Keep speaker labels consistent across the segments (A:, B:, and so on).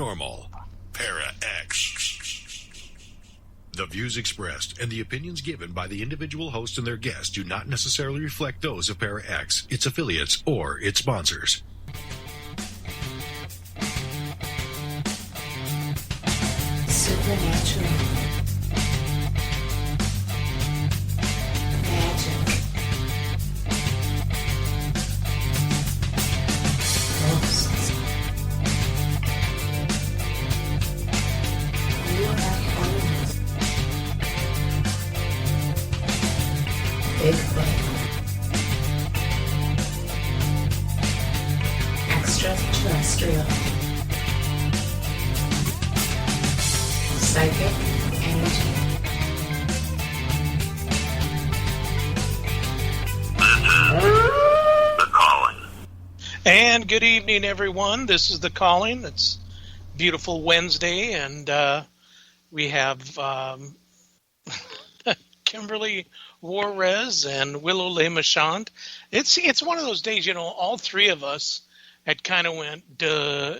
A: Paranormal. Para X. The views expressed and the opinions given by the individual host and their guests do not necessarily reflect those of Para X, its affiliates, or its sponsors.
B: Supernatural. Magic. Ghosts. UFOs. Bigfoot. Extraterrestrial. Psychic energy.
C: The Calling.
D: And good evening, everyone. This is The Calling. It's beautiful Wednesday, and we have Kimberly Juarez and Willow LeMachant. It's one of those days, all three of us had kind of went, duh,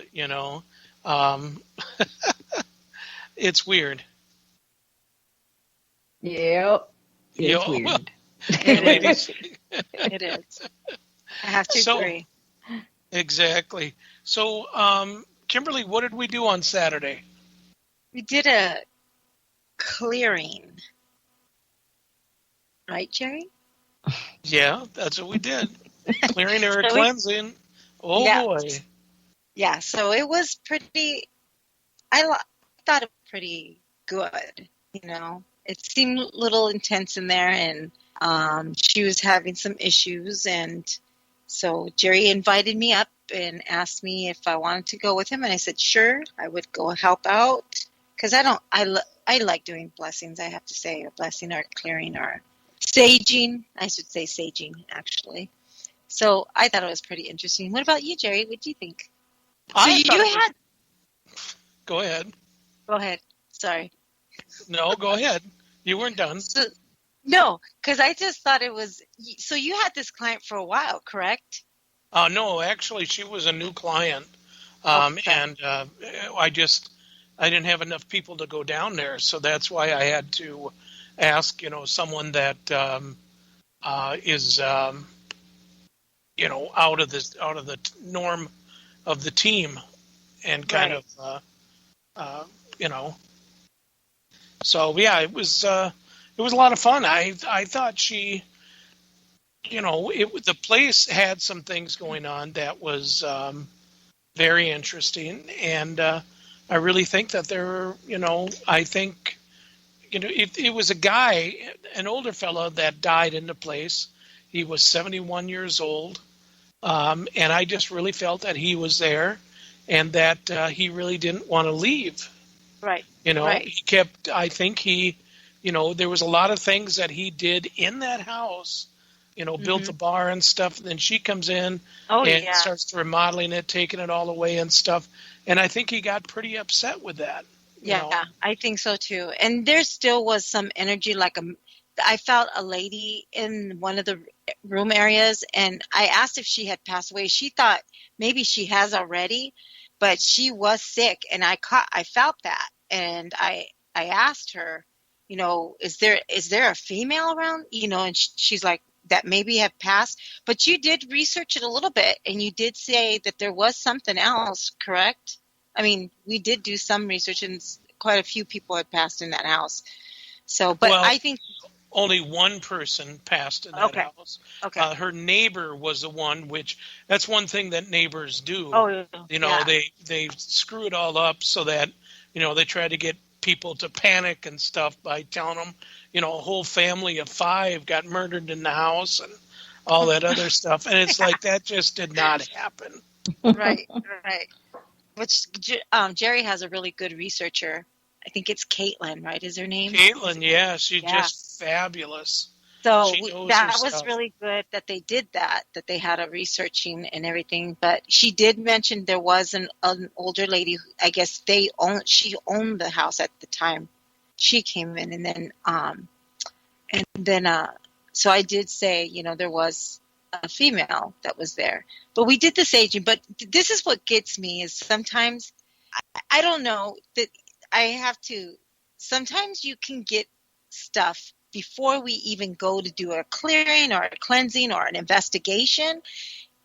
D: It's weird.
E: Yep. It's weird.
D: Ladies.
F: It is. I have to agree.
D: Exactly. So, Kimberly, what did we do on Saturday?
F: We did a clearing. Right, Jerry?
D: Yeah, that's what we did. Clearing or cleansing. Oh, yeah. Boy.
F: Yeah, so it was pretty, I thought it was pretty good, It seemed a little intense in there, and she was having some issues, and so Jerry invited me up and asked me if I wanted to go with him, and I said, sure, I would go help out, because I like doing blessings, I have to say, a blessing or clearing or saging. I should say saging, actually. So I thought it was pretty interesting. What about you, Jerry? What do you think?
D: Go ahead.
F: Go ahead. Sorry.
D: No, go ahead. You weren't done.
F: No, because I just thought it was... So you had this client for a while, correct?
D: No, actually, she was a new client. And I didn't have enough people to go down there. So that's why I had to ask, someone that is... out of the norm of the team, and kind of, So yeah, it was a lot of fun. I thought she, the place had some things going on that was very interesting, and I really think that it was a guy, an older fellow that died in the place. He was 71 years old, and I just really felt that he was there and that he really didn't want to leave.
F: Right.
D: He kept, I think there was a lot of things that he did in that house, built a bar and stuff. And then she comes in and starts remodeling it, taking it all away and stuff. And I think he got pretty upset with that.
F: Yeah, I think so too. And there still was some energy, I felt a lady in one of the room areas, and I asked if she had passed away. She thought maybe she has already, but she was sick, and I felt that, and I asked her, is there a female around? And she's like, that maybe have passed, but you did research it a little bit, and you did say that there was something else, correct? I mean, we did do some research, and quite a few people had passed in that house. So, but I think
D: only one person passed in that house. Okay. Her neighbor was the one, that's one thing that neighbors do.
F: Oh, yeah.
D: They screw it all up so that, they try to get people to panic and stuff by telling them, a whole family of 5 got murdered in the house and all that other stuff. And it's like, that just did not happen.
F: Right. Which Jerry has a really good researcher. I think it's Caitlin, right? Is her name?
D: Caitlin, yeah. She's just fabulous.
F: So that was really good that they did that they had a researching and everything. But she did mention there was an older lady. I guess she owned the house at the time she came in, and then so I did say, there was a female that was there. But we did the saging. But this is what gets me is sometimes I don't know that I have to. Sometimes you can get stuff before we even go to do a clearing or a cleansing or an investigation.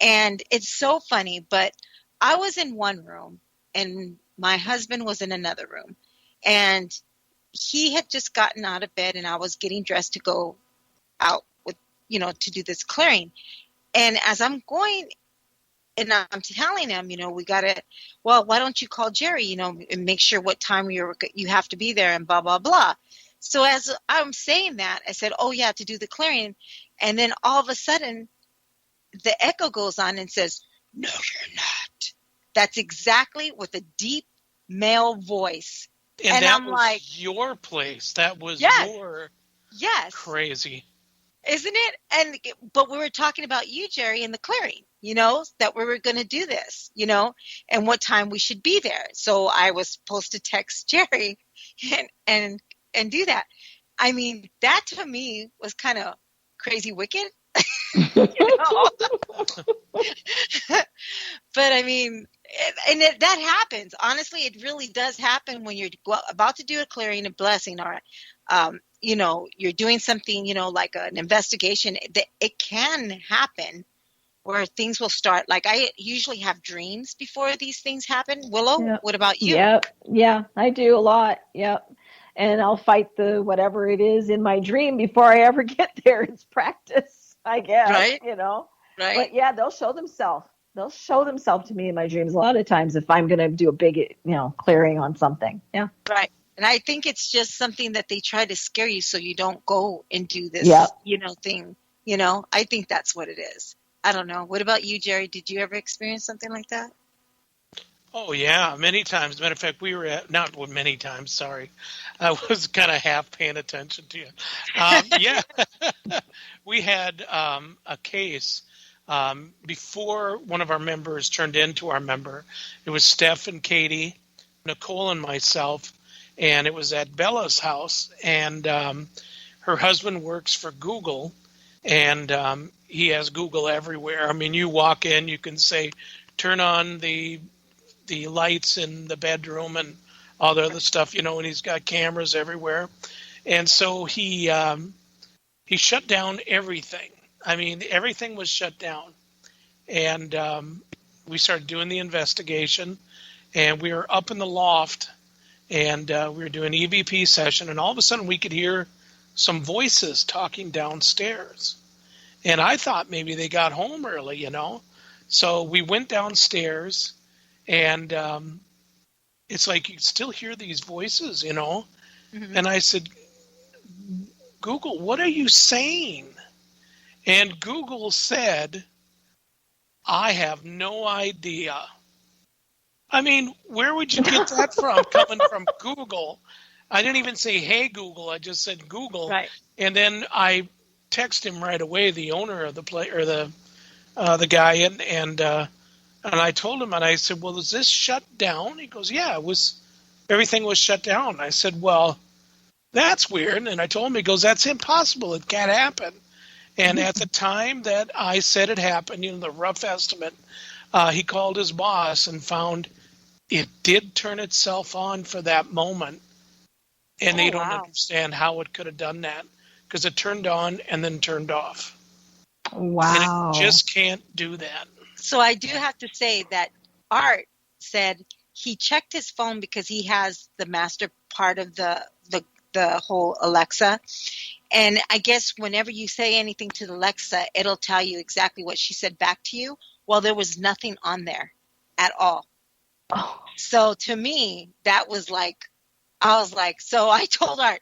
F: And it's so funny, but I was in one room and my husband was in another room. And he had just gotten out of bed and I was getting dressed to go out with, to do this clearing. And as I'm going, and I'm telling him, why don't you call Jerry, and make sure what time you have to be there and blah, blah, blah. So as I'm saying that, I said, oh, yeah, to do the clearing. And then all of a sudden, the echo goes on and says, no, you're not. That's exactly with a deep male voice.
D: And that I'm was like, your place. That was your crazy.
F: Isn't it? But we were talking about you, Jerry, in the clearing, that we were going to do this, and what time we should be there. So I was supposed to text Jerry and do that. I mean, that to me was kind of crazy wicked. But I mean, that happens. Honestly, it really does happen when you're about to do a clearing, a blessing, or you're doing something, like an investigation. It can happen where things will start. Like I usually have dreams before these things happen. Willow,
E: Yep.
F: What about you?
E: Yep. Yeah, I do a lot. Yep. And I'll fight the whatever it is in my dream before I ever get there. It's practice, I guess.
F: Right.
E: Right. But yeah, they'll show themselves. They'll show themselves to me in my dreams a lot of times if I'm going to do a big, clearing on something. Yeah.
F: Right. And I think it's just something that they try to scare you so you don't go and do this, thing. I think that's what it is. I don't know. What about you, Jerry? Did you ever experience something like that?
D: Oh, yeah, many times. As a matter of fact, we were not many times, sorry. I was kind of half paying attention to you. Yeah, we had a case before one of our members turned into our member. It was Steph and Katie, Nicole and myself, and it was at Bella's house. And her husband works for Google, and he has Google everywhere. I mean, you walk in, you can say, turn on the lights in the bedroom and all the other stuff, and he's got cameras everywhere. And so he shut down everything. I mean, everything was shut down. And we started doing the investigation, and we were up in the loft, and we were doing an EVP session, and all of a sudden we could hear some voices talking downstairs. And I thought maybe they got home early, So we went downstairs, and it's like you still hear these voices, Mm-hmm. And I said, Google, what are you saying? And Google said, I have no idea. I mean, where would you get that from, coming from Google? I didn't even say, hey, Google. I just said Google.
F: Right.
D: And then I text him right away, the owner of the play, or the guy, and I told him, and I said, well, is this shut down? He goes, yeah, everything was shut down. I said, well, that's weird. And I told him, he goes, that's impossible. It can't happen. And at the time that I said it happened, the rough estimate, he called his boss and found it did turn itself on for that moment. And they don't understand how it could have done that, because it turned on and then turned off.
E: Wow.
D: And it just can't do that.
F: So I do have to say that Art said he checked his phone because he has the master part of the whole Alexa. And I guess whenever you say anything to the Alexa, it'll tell you exactly what she said back to you. Well, there was nothing on there at all.
E: Oh.
F: So to me, that was like, I was like, so I told Art,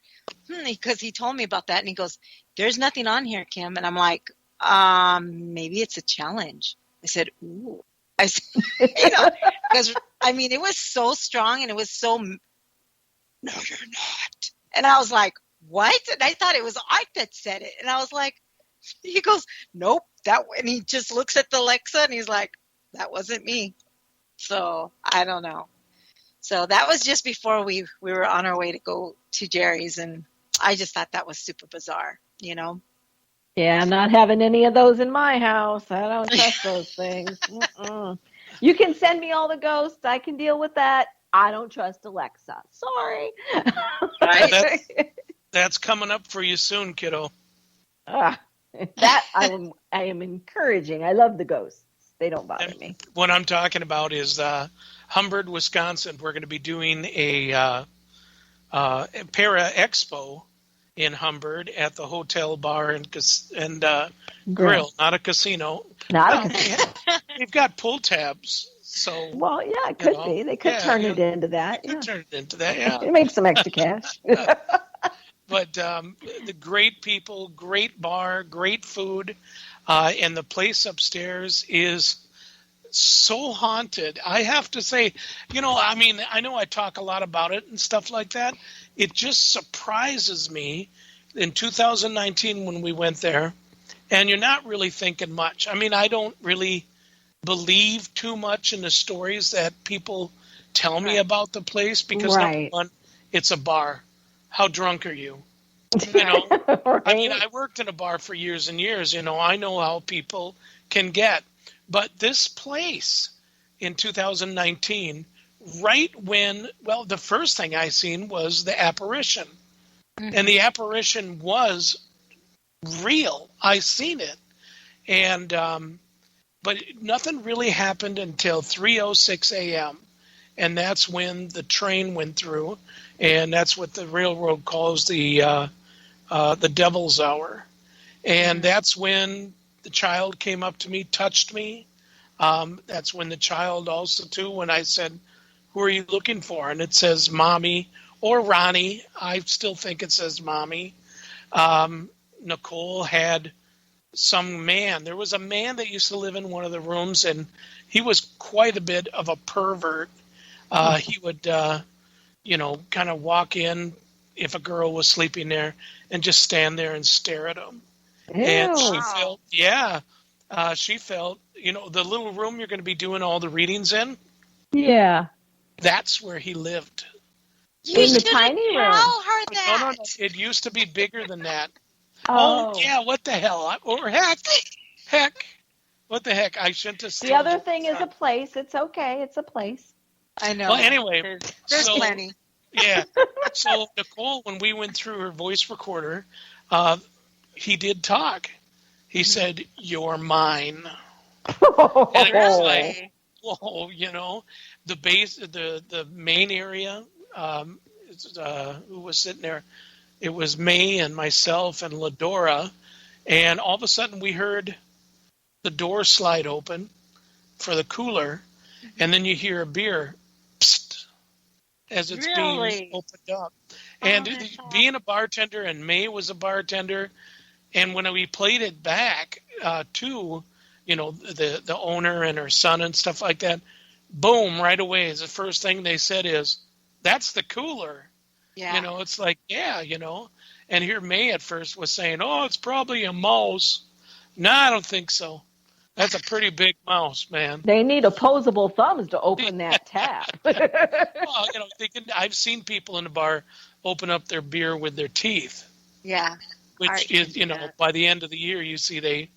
F: because he told me about that, and he goes, there's nothing on here, Kim. And I'm like, maybe it's a challenge. I said, ooh. I said, because, I mean, it was so strong, and it was so, no, you're not. And I was like, what? And I thought it was Art that said it. And I was like, he goes, nope. And he just looks at the Alexa, and he's like, that wasn't me. So I don't know. So that was just before we were on our way to go to Jerry's, and I just thought that was super bizarre,
E: Yeah, I'm not having any of those in my house. I don't trust those things. Mm-mm. You can send me all the ghosts. I can deal with that. I don't trust Alexa. Sorry.
D: That's coming up for you soon, kiddo.
E: That I am encouraging. I love the ghosts. They don't bother me.
D: What I'm talking about is Humbird, Wisconsin. We're going to be doing a Para Expo in Humbird at the hotel, bar, and grill, not a casino. We've got pull tabs. So,
E: well, yeah, it could be. They could turn it into that.
D: Turn it into that, yeah.
E: Make some extra cash.
D: But the great people, great bar, great food, and the place upstairs is so haunted. I have to say, I know I talk a lot about it and stuff like that. It just surprises me in 2019 when we went there, and you're not really thinking much. I mean, I don't really believe too much in the stories that people tell me about the place because number one, it's a bar. How drunk are you? I mean, I worked in a bar for years and years. I know how people can get. But this place in 2019, the first thing I seen was the apparition. Mm-hmm. And the apparition was real. I seen it. And but nothing really happened until 3:06 a.m. And that's when the train went through. And that's what the railroad calls the devil's hour. And that's when the child came up to me, touched me. That's when the child also, too, when I said, who are you looking for? And it says Mommy or Ronnie. I still think it says Mommy. Nicole had some man. There was a man that used to live in one of the rooms, and he was quite a bit of a pervert. He would, kind of walk in if a girl was sleeping there and just stand there and stare at him. Ew. And she felt, the little room you're going to be doing all the readings in.
E: Yeah.
D: That's where he lived.
E: In the tiny room.
D: No. It used to be bigger than that. Oh yeah. What the hell? Or heck. What the heck? I shouldn't have said.
E: The other thing is a place. It's okay. It's a place.
F: I know.
D: Well, anyway.
F: There's plenty.
D: Yeah. So Nicole, when we went through her voice recorder, he did talk. He said, "You're mine." And it was like, whoa, the base, the main area. Who was sitting there? It was May and myself and Ladora, and all of a sudden we heard the door slide open for the cooler, and then you hear a beer psst, as it's being opened up. And being a bartender, and May was a bartender, and when we played it back to, the owner and her son and stuff like that, boom, right away, the first thing they said is, "That's the cooler." Yeah. It's like, and here May at first was saying, "Oh, it's probably a mouse." No, I don't think so. That's a pretty big mouse, man.
E: They need opposable thumbs to open that tab.
D: Well, I've seen people in the bar open up their beer with their teeth.
F: Yeah.
D: Which is, by the end of the year, you see they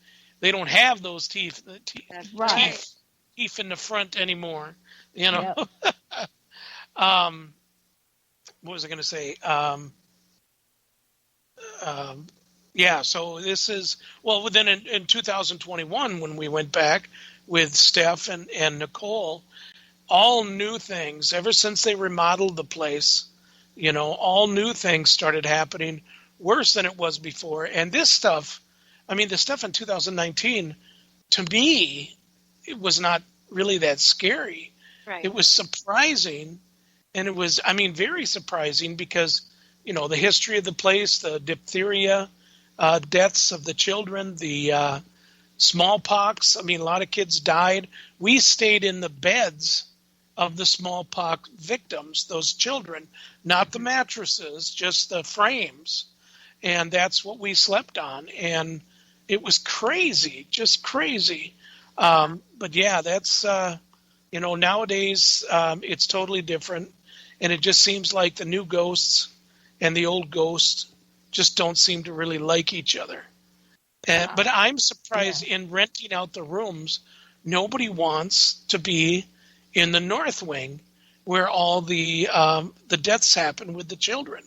D: don't have those teeth. Teeth in the front anymore. Yep. What was I going to say? So this is, then in 2021, when we went back with Steph and Nicole, all new things, ever since they remodeled the place, all new things started happening worse than it was before. And this stuff, the stuff in 2019, to me, it was not really that scary. Right. It was surprising. And it was, very surprising because, the history of the place, the diphtheria, deaths of the children, the smallpox. A lot of kids died. We stayed in the beds of the smallpox victims, those children, not the mattresses, just the frames. And that's what we slept on. And it was crazy, just crazy. But yeah, that's, nowadays it's totally different. And it just seems like the new ghosts and the old ghosts just don't seem to really like each other. But I'm surprised in renting out the rooms, nobody wants to be in the north wing where all the deaths happen with the children.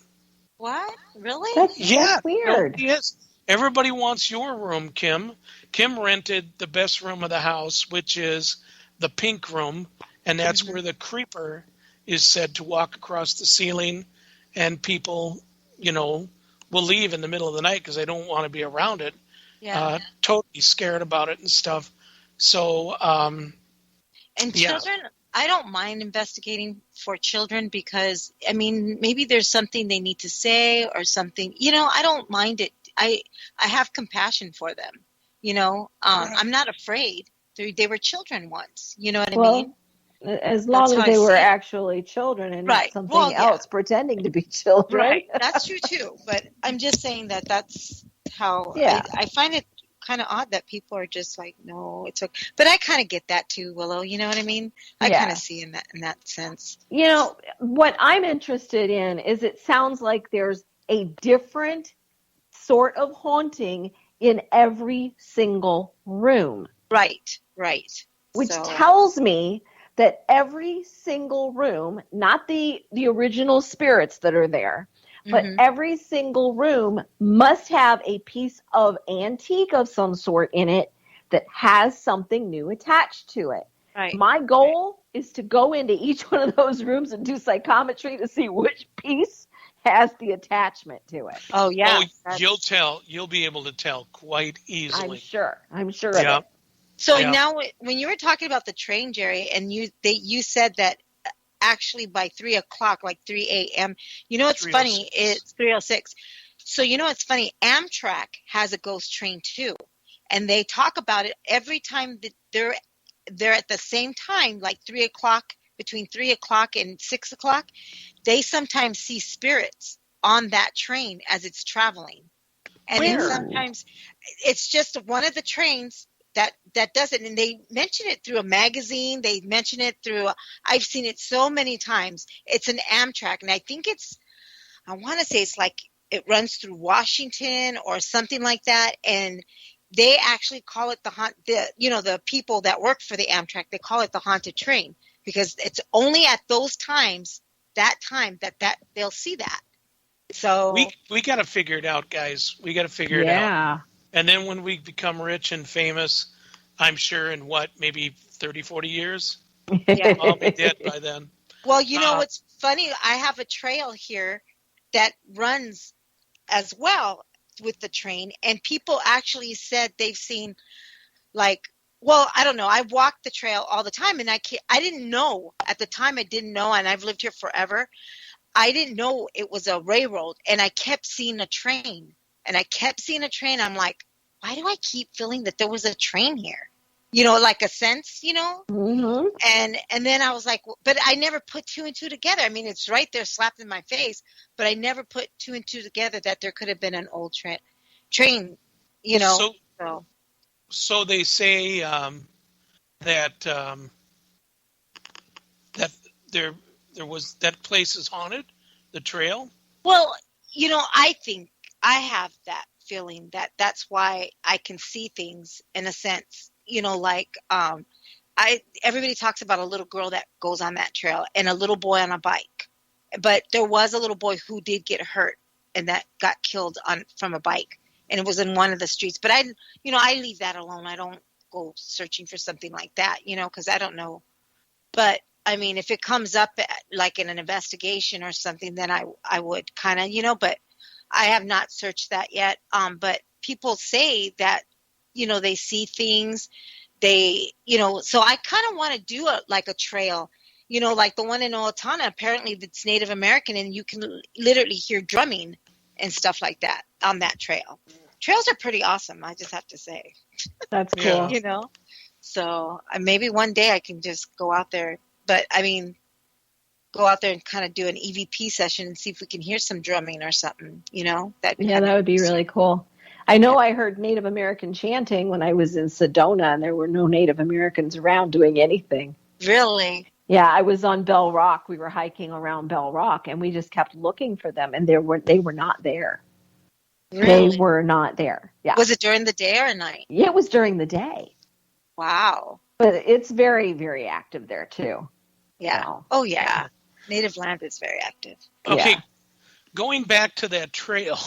F: What? Really?
E: That's weird.
D: No, yes. Everybody wants your room, Kim. Kim rented the best room of the house, which is the pink room, and that's where the creeper is said to walk across the ceiling, and people, will leave in the middle of the night because they don't want to be around it.
F: Yeah.
D: Totally scared about it and stuff. So,
F: and children, I don't mind investigating for children because, maybe there's something they need to say or something. I don't mind it. I have compassion for them. I'm not afraid. They were children once. You know what I mean?
E: As long as they were actually children and not something else pretending to be children.
F: Right. That's true too. But I'm just saying that's how I find it kind of odd that people are just like, no, it's okay. But I kind of get that too, Willow. You know what I mean? I kind of see in that sense.
E: What I'm interested in is it sounds like there's a different sort of haunting in every single room.
F: Right.
E: Which tells me that every single room, not the original spirits that are there, but every single room must have a piece of antique of some sort in it that has something new attached to it.
F: Right.
E: My goal is to go into each one of those rooms and do psychometry to see which piece has the attachment to it.
F: Oh, yeah.
D: You'll be able to tell quite easily.
E: I'm sure of it.
F: So now when you were talking about the train, Jerry, and you said that actually by 3 o'clock, like 3 a.m., what's funny? It's 3:06. So what's funny? Amtrak has a ghost train too. And they talk about it every time that they're at the same time, like 3 o'clock, between 3 o'clock and 6 o'clock. They sometimes see spirits on that train as it's traveling. And then sometimes it's just one of the trains that does it, and they mention it through a magazine. They mention it through. I've seen it so many times. It's an Amtrak, and I think I want to say it's like it runs through Washington or something like that. And they actually call it the people that work for the Amtrak. They call it the haunted train because it's only at those times that they'll see that. So
D: we got to figure it out, guys. We got to figure it out. And then when we become rich and famous, I'm sure in maybe 30, 40 years, I'll be dead by then.
F: Well, what's funny? I have a trail here that runs as well with the train, and people actually said they've seen I don't know. I walk the trail all the time, and I didn't know at the time. I didn't know, and I've lived here forever. I didn't know it was a railroad, and I kept seeing a train. I'm like, why do I keep feeling that there was a train here? Like a sense,
E: Mm-hmm.
F: And then I was like, but I never put two and two together. I mean, it's right there slapped in my face, but I never put two and two together that there could have been an old train,
D: So they say that there was that place is haunted, the trail.
F: Well, I think I have that feeling that's why I can see things in a sense, everybody talks about a little girl that goes on that trail and a little boy on a bike, but there was a little boy who did get hurt and that got killed from a bike, and it was in one of the streets. But I leave that alone. I don't go searching for something like that, because I don't know. But I mean, if it comes up like in an investigation or something, then I would kind of, but I have not searched that yet. But people say that, they see things. They, so I kind of want to do a trail, like the one in Owatonna. Apparently it's Native American, and you can literally hear drumming and stuff like that on that trail. Trails are pretty awesome, I just have to say.
E: That's cool.
F: So maybe one day I can just go out there. But I mean, go out there and kind of do an EVP session and see if we can hear some drumming or something, that
E: would be really cool. I know I heard Native American chanting when I was in Sedona, and there were no Native Americans around doing anything.
F: Really?
E: Yeah, I was on Bell Rock. We were hiking around Bell Rock, and we just kept looking for them, and they were not there.
F: Really?
E: They were not there. Yeah.
F: Was it during the day or at night?
E: Yeah, it was during the day.
F: Wow.
E: But it's very, very active there too.
F: Yeah.
E: Wow.
F: Oh, yeah. Native land is very active.
D: Okay,
E: Yeah.
D: going back to that trail.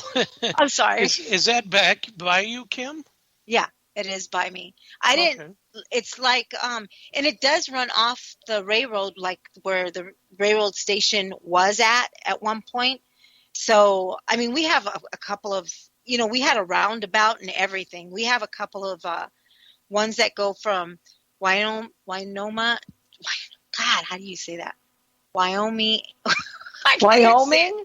F: I'm sorry.
D: Is that back by you, Kim?
F: Yeah, it is by me. I didn't.
D: Okay.
F: It's like and it does run off the railroad, like where the railroad station was at one point. So I mean, we have a couple of, we had a roundabout and everything. We have a couple of ones that go from Wyoming. God, how do you say that? Wyoming. I can't say
E: Wyoming?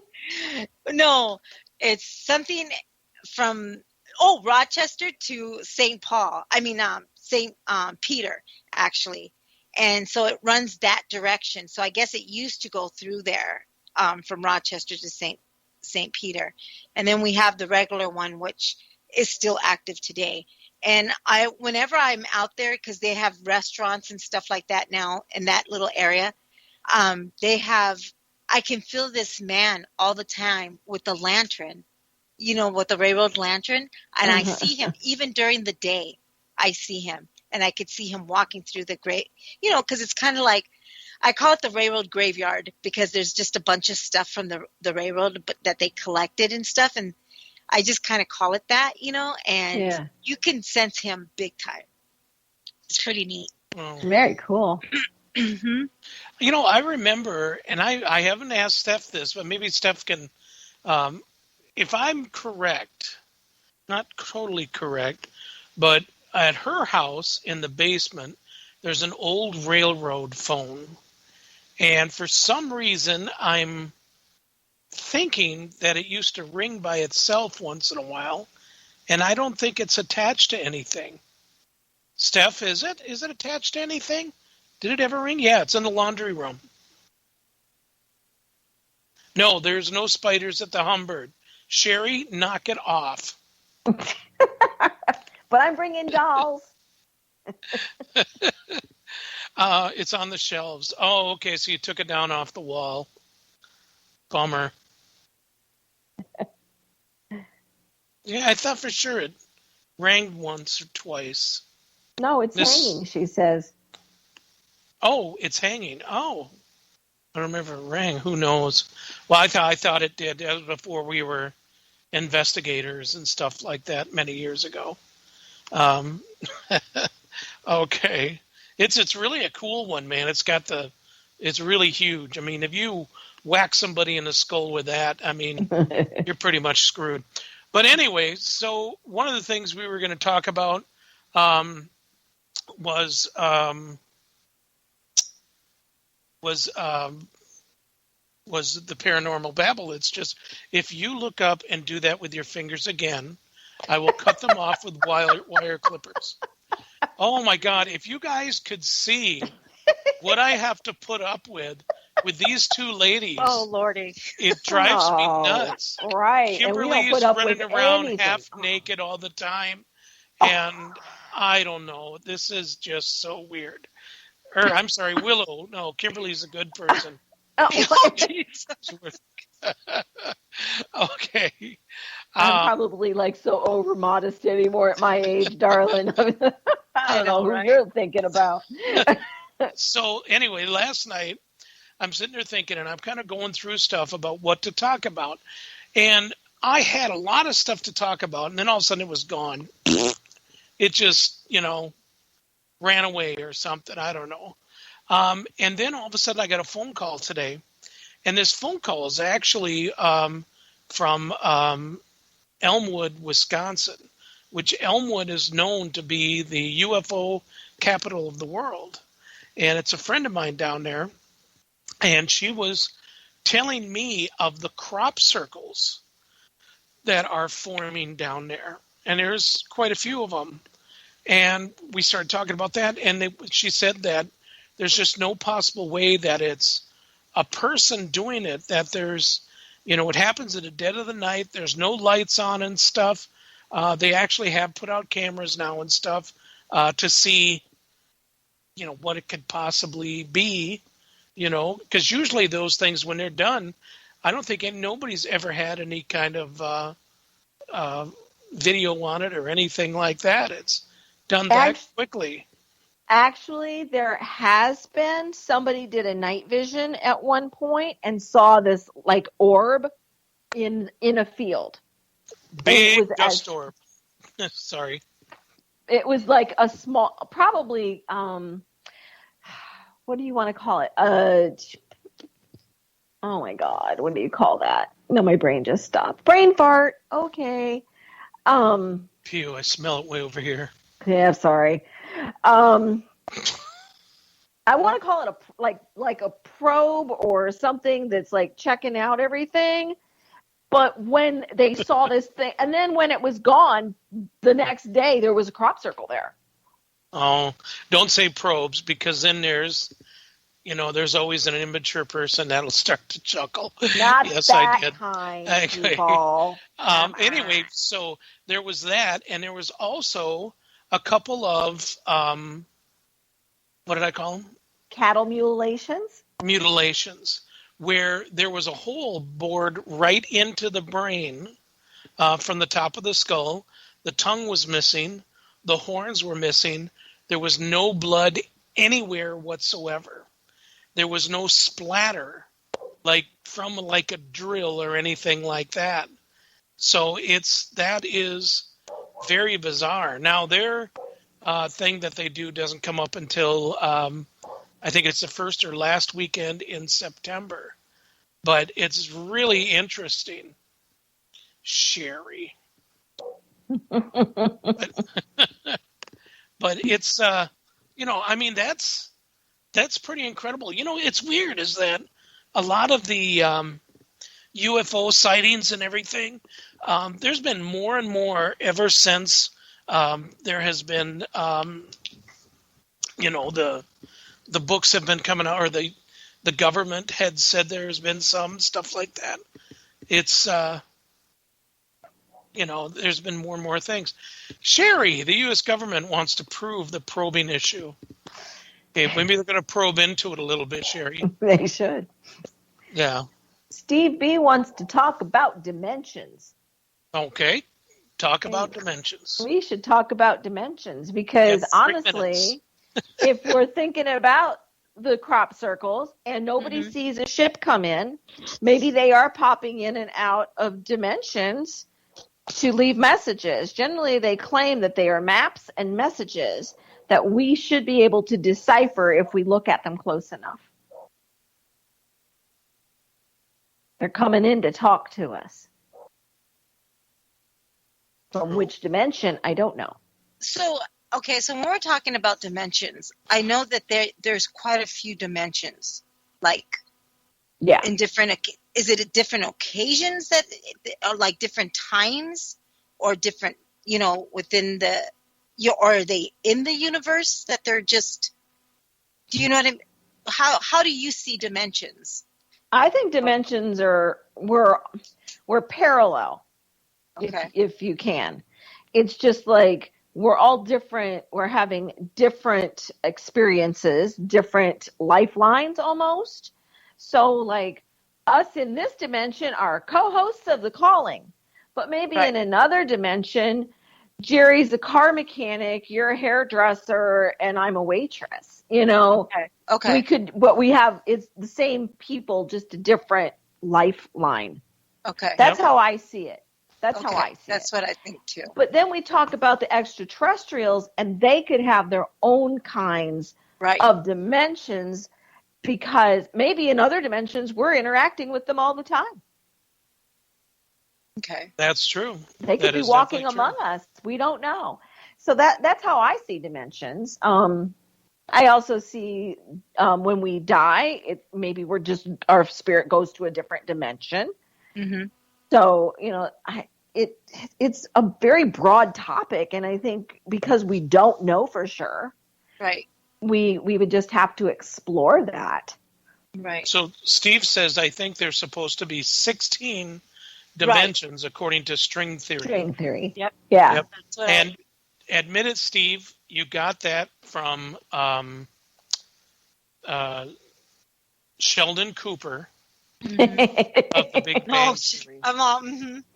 F: it. No, it's something from Rochester to St. Paul. I mean, St. Peter, actually. And so it runs that direction. So I guess it used to go through there from Rochester to St. Peter. And then we have the regular one, which is still active today. And whenever I'm out there, because they have restaurants and stuff like that now in that little area, I can feel this man all the time with the lantern, with the railroad lantern. And I see him even during the day. I see him, and I could see him walking through the great, because it's kind of like, I call it the railroad graveyard, because there's just a bunch of stuff from the railroad that they collected and stuff. And I just kind of call it that, and you can sense him big time. It's pretty neat.
D: Oh.
E: Very cool.
F: Mm-hmm.
D: I remember, and I haven't asked Steph this, but maybe Steph can, if I'm correct, not totally correct, but at her house in the basement, there's an old railroad phone. And for some reason, I'm thinking that it used to ring by itself once in a while, and I don't think it's attached to anything. Steph, is it? Is it attached to anything? Did it ever ring? Yeah, it's in the laundry room. No, there's no spiders at the Humbird. Sherry, knock it off.
E: But I'm bringing dolls.
D: It's on the shelves. Oh, okay, so you took it down off the wall. Bummer. Yeah, I thought for sure it rang once or twice.
E: No, it's hanging, she says.
D: Oh, it's hanging. Oh, I don't remember it rang. Who knows? Well, I thought it did. That was before we were investigators and stuff like that many years ago. Okay, it's really a cool one, man. It's really huge. I mean, if you whack somebody in the skull with that, I mean, you're pretty much screwed. But anyway, so one of the things we were going to talk about was the paranormal babble. It's just, if you look up and do that with your fingers again, I will cut them off with wire clippers. Oh my God, if you guys could see what I have to put up with these two ladies.
F: Oh, Lordy.
D: It drives me nuts.
E: Right.
D: Kimberly is running around half naked all the time. And I don't know. This is just so weird. I'm sorry, Willow. No, Kimberly's a good person.
E: Oh,
D: Okay.
E: I'm probably so over modest anymore at my age, darling. I don't know who you're thinking about.
D: So anyway, last night I'm sitting there thinking, and I'm kind of going through stuff about what to talk about. And I had a lot of stuff to talk about, and then all of a sudden it was gone. It just, ran away or something. I don't know. And then all of a sudden I got a phone call today. And this phone call is actually from Elmwood, Wisconsin, which Elmwood is known to be the UFO capital of the world. And it's a friend of mine down there. And she was telling me of the crop circles that are forming down there. And there's quite a few of them. And we started talking about that. And she said that there's just no possible way that it's a person doing it, that there's, it happens at the dead of the night. There's no lights on and stuff. They actually have put out cameras now and stuff to see, what it could possibly be, because usually those things, when they're done, I don't think nobody's ever had any kind of video on it or anything like that. It's done that quickly.
E: Actually, there has been somebody did a night vision at one point and saw this like orb in a field.
D: Big dust orb. Sorry.
E: It was like a small, probably what do you want to call it? Oh my God, what do you call that? No, my brain just stopped. Brain fart. Okay.
D: Pew, I smell it way over here.
E: Yeah, sorry. I want to call it like a probe or something that's like checking out everything. But when they saw this thing, and then when it was gone, the next day there was a crop circle there.
D: Oh, don't say probes, because then there's always an immature person that'll start to chuckle.
E: Not
D: yes,
E: that
D: I did.
E: kind, people.
D: Anyway, so there was that, and there was also a couple of, what did I call them?
E: Cattle mutilations?
D: Mutilations, where there was a hole bored right into the brain from the top of the skull. The tongue was missing. The horns were missing. There was no blood anywhere whatsoever. There was no splatter like from like a drill or anything like that. So that is very bizarre. Now their thing that they do doesn't come up until I think it's the first or last weekend in September. But it's really interesting. Sherry. but it's that's pretty incredible. It's weird is that a lot of the UFO sightings and everything, there's been more and more ever since there has been the books have been coming out, or the government had said there's been some stuff like that. It's there's been more and more things. Sherry, the U.S. government wants to prove the probing issue. Okay, maybe they're going to probe into it a little bit, Sherry.
E: They should.
D: Yeah.
E: Steve B wants to talk about dimensions.
D: Okay. Talk about dimensions.
E: We should talk about dimensions because honestly, if we're thinking about the crop circles and nobody sees a ship come in, maybe they are popping in and out of dimensions to leave messages. Generally, they claim that they are maps and messages that we should be able to decipher if we look at them close enough. They're coming in to talk to us. From which dimension, I don't know.
F: So when we're talking about dimensions, I know that there's quite a few dimensions. In different, is it at different occasions that are like different times or different, within or are they in the universe that they're just, do you know what I mean? How do you see dimensions?
E: I think dimensions we're parallel.
F: Okay.
E: If you can. It's just like we're all different. We're having different experiences, different lifelines almost. So like us in this dimension are co-hosts of The Calling. But maybe in another dimension, Jerry's a car mechanic, you're a hairdresser, and I'm a waitress.
F: Okay.
E: What we have is the same people, just a different lifeline.
F: Okay.
E: That's how I see it. That's how I see
F: That's
E: it.
F: what I think too.
E: But then we talk about the extraterrestrials, and they could have their own kinds of dimensions because maybe in other dimensions we're interacting with them all the time.
F: Okay.
D: That's true.
E: They could be walking among us. We don't know. So that's how I see dimensions. I also see when we die, maybe our spirit goes to a different dimension.
F: Mm-hmm.
E: So, it's a very broad topic, and I think because we don't know for sure, we would just have to explore that.
F: Right.
D: So Steve says, I think there's supposed to be 16 dimensions according to string theory.
E: String theory.
F: Yep.
E: Yeah.
D: Yep. And admit it, Steve, you got that from Sheldon Cooper. of the Big Bang Theory.
F: I'm all,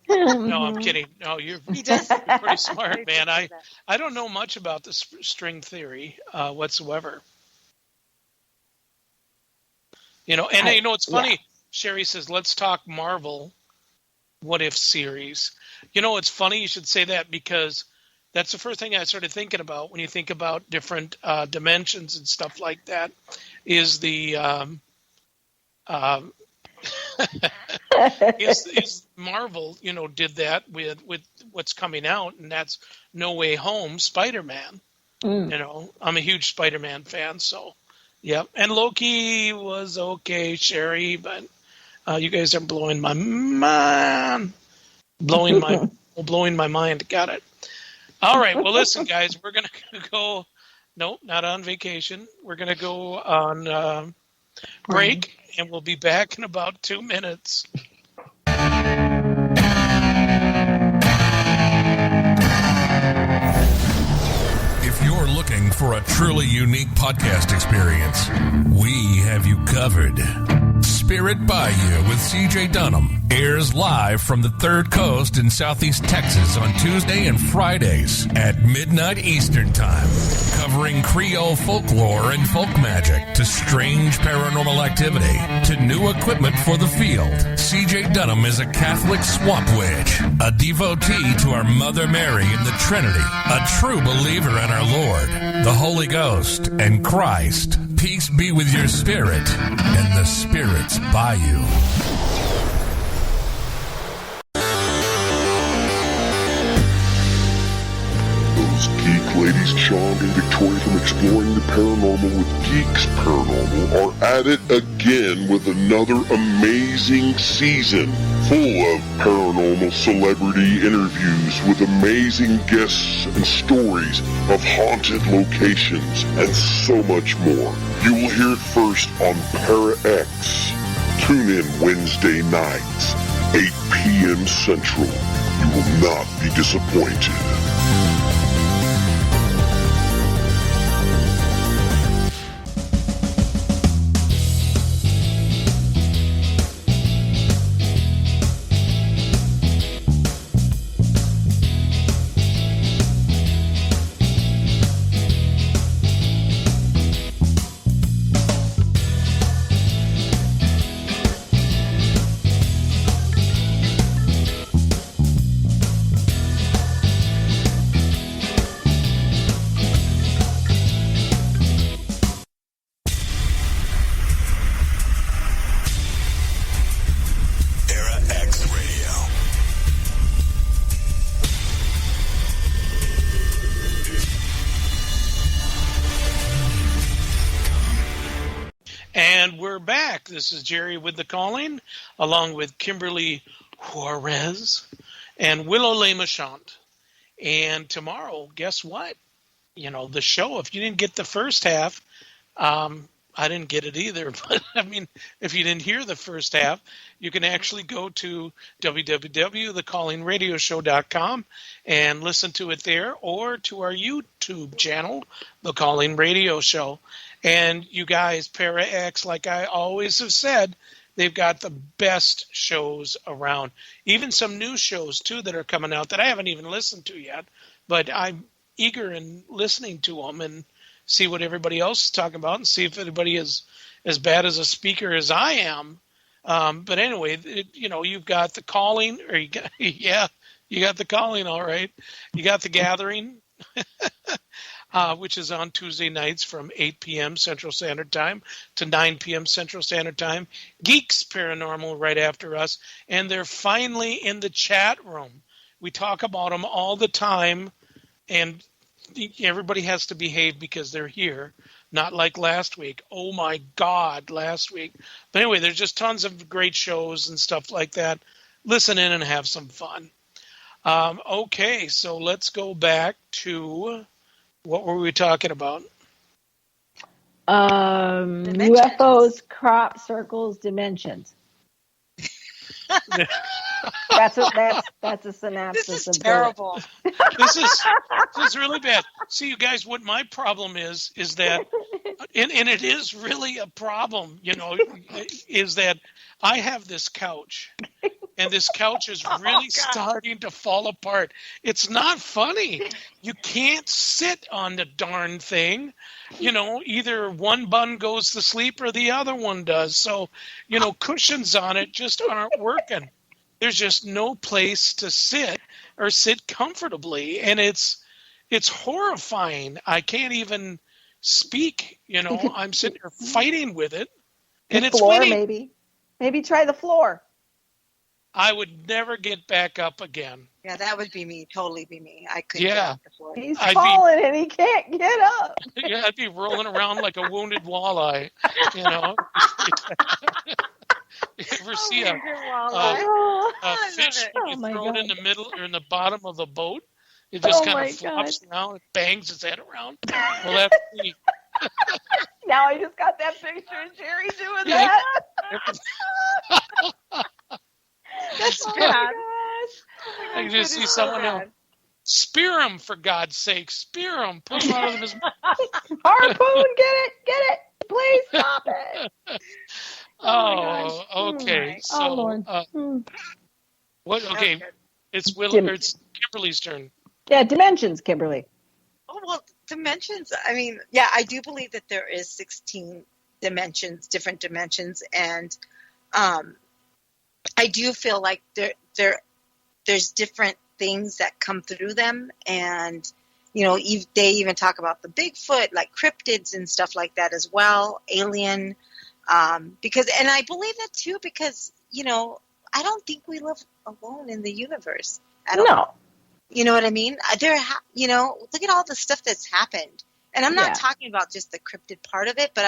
D: No, I'm kidding. No, you're
F: He does.
D: pretty smart, man. I don't know much about the string theory whatsoever. And it's funny. Yeah. Sherry says, "Let's talk Marvel What If series." It's funny you should say that, because that's the first thing I started thinking about when you think about different dimensions and stuff like that. Is the is Marvel, did that with what's coming out, and that's No Way Home, Spider-Man. I'm a huge Spider-Man fan, so yep. And Loki was okay, Sherry, but you guys are blowing my mind. Blowing my mind. Got it. All right. Well, listen, guys, we're gonna go. Nope, not on vacation. We're gonna go on break, and we'll be back in about 2 minutes.
C: If you're looking for a truly unique podcast experience, we have you covered. Spirit Bayou with CJ Dunham airs live from the Third Coast in Southeast Texas on Tuesday and Fridays at midnight Eastern Time, covering Creole folklore and folk magic to strange paranormal activity to new equipment for the field. CJ Dunham is a Catholic swamp witch, a devotee to our Mother Mary in the Trinity, a true believer in our Lord, the Holy Ghost, and Christ. Peace be with your spirit and the spirits by you.
G: Those geek ladies, Sean and Victoria from Exploring the Paranormal with Geeks Paranormal, are at it again with another amazing season full of paranormal celebrity interviews with amazing guests and stories of haunted locations and so much more. You will hear it first on Para X. Tune in Wednesday nights, 8 p.m. Central. You will not be disappointed.
D: And we're back. This is Jerry with The Calling, along with Kimberly Juarez and Willow LeMachant. And tomorrow, guess what? The show, if you didn't get the first half, I didn't get it either. But, if you didn't hear the first half, you can actually go to www.thecallingradioshow.com and listen to it there, or to our YouTube channel, The Calling Radio Show. And you guys, Para X, like I always have said, they've got the best shows around. Even some new shows, too, that are coming out that I haven't even listened to yet. But I'm eager in listening to them and see what everybody else is talking about and see if anybody is as bad as a speaker as I am. But anyway, you've got The Calling, or you got The Calling, all right. You got The Gathering. Which is on Tuesday nights from 8 p.m. Central Standard Time to 9 p.m. Central Standard Time. Geeks Paranormal right after us. And they're finally in the chat room. We talk about them all the time, and everybody has to behave because they're here. Not like last week. Oh, my God, last week. But anyway, there's just tons of great shows and stuff like that. Listen in and have some fun. Okay, so let's go back to... What were we talking about?
E: UFOs, crop circles, dimensions. That's a synopsis.
F: This is
E: of
F: terrible.
D: This is really bad. See, you guys, what my problem is that And it is really a problem, is that I have this couch, and this couch is really starting to fall apart. It's not funny. You can't sit on the darn thing. Either one bun goes to sleep or the other one does. So, cushions on it just aren't working. There's just no place to sit or sit comfortably. And it's horrifying. I can't even speak. I'm sitting here fighting with it. And it's
E: floor,
D: winning.
E: Maybe try the floor.
D: I would never get back up again.
F: Yeah, that would be me. Totally be me. I couldn't get off the floor.
E: He's falling and he can't get up.
D: Yeah, I'd be rolling around like a wounded walleye. You ever see a fish when you throw it in the middle or in the bottom of a boat? It just kind of flops around, it bangs its head around. Well, that's me.
E: Now I just got that picture of Jerry doing that.
F: That's bad.
D: I just see someone else. Spear him, for God's sake. Spear him. Pull him out of his mouth.
E: Harpoon, get it. Please stop it.
D: Oh, okay. So,
E: Lord.
D: what? Okay, it's Willow. It's Kimberly's turn.
E: Yeah, dimensions, Kimberly.
F: Oh, well, dimensions. I mean, yeah, I do believe that there is 16 dimensions, different dimensions, and I do feel like there's different things that come through them, and they even talk about the Bigfoot, like cryptids and stuff like that as well, alien, because I believe that too, because I don't think we live alone in the universe at all.
E: No.
F: You know what I mean? Look at all the stuff that's happened, and I'm not talking about just the cryptid part of it, but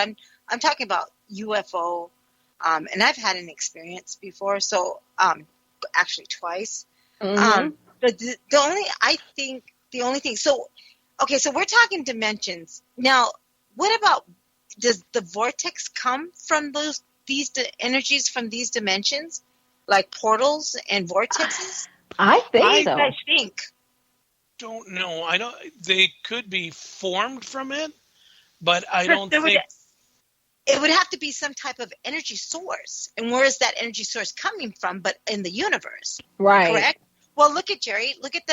F: I'm talking about UFO. And I've had an experience before, so actually twice.
E: Mm-hmm.
F: The only thing. So we're talking dimensions now. What about, does the vortex come from these energies from these dimensions, like portals and vortexes?
E: I think so.
F: I think.
D: Don't know. I don't. They could be formed from it, but I don't think.
F: It would have to be some type of energy source. And where is that energy source coming from but in the universe?
E: Right.
F: Correct? Well, look at Jerry. Look at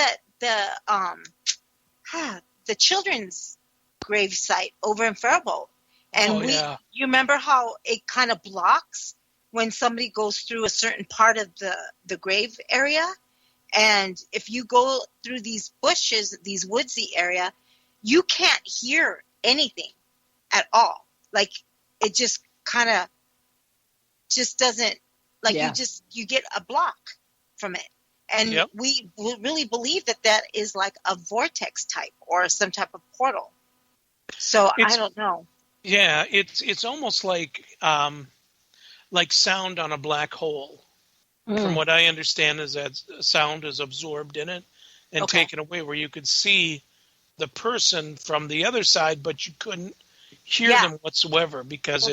F: the children's grave site over in Faribault. And you remember how it kind of blocks when somebody goes through a certain part of the grave area? And if you go through these bushes, these woodsy area, you can't hear anything at all. Like, it just kind of just doesn't, like, you get a block from it. And we really believe that is like a vortex type or some type of portal. So I don't know.
D: Yeah, it's almost like sound on a black hole. From what I understand is that sound is absorbed in it and taken away, where you could see the person from the other side, but you couldn't hear them whatsoever because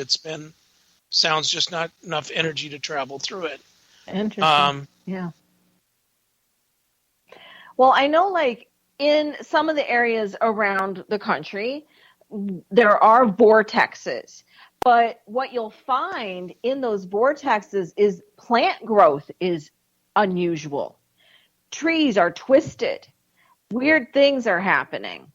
D: sound's just not enough energy to travel through it.
E: Interesting. Yeah. Well, I know, like, in some of the areas around the country, there are vortexes. But what you'll find in those vortexes is plant growth is unusual. Trees are twisted. Weird things are happening.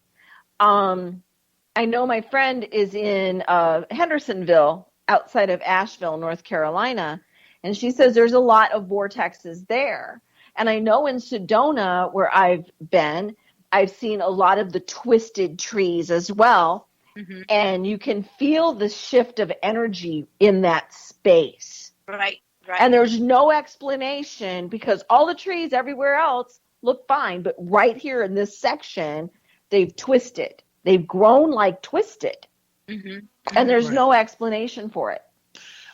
E: I know my friend is in Hendersonville, outside of Asheville, North Carolina, and she says there's a lot of vortexes there. And I know in Sedona, where I've been, I've seen a lot of the twisted trees as well. Mm-hmm. And you can feel the shift of energy in that space.
F: Right.
E: And there's no explanation because all the trees everywhere else look fine. But right here in this section, they've twisted. They've grown like twisted. Mm-hmm. And there's no explanation for it.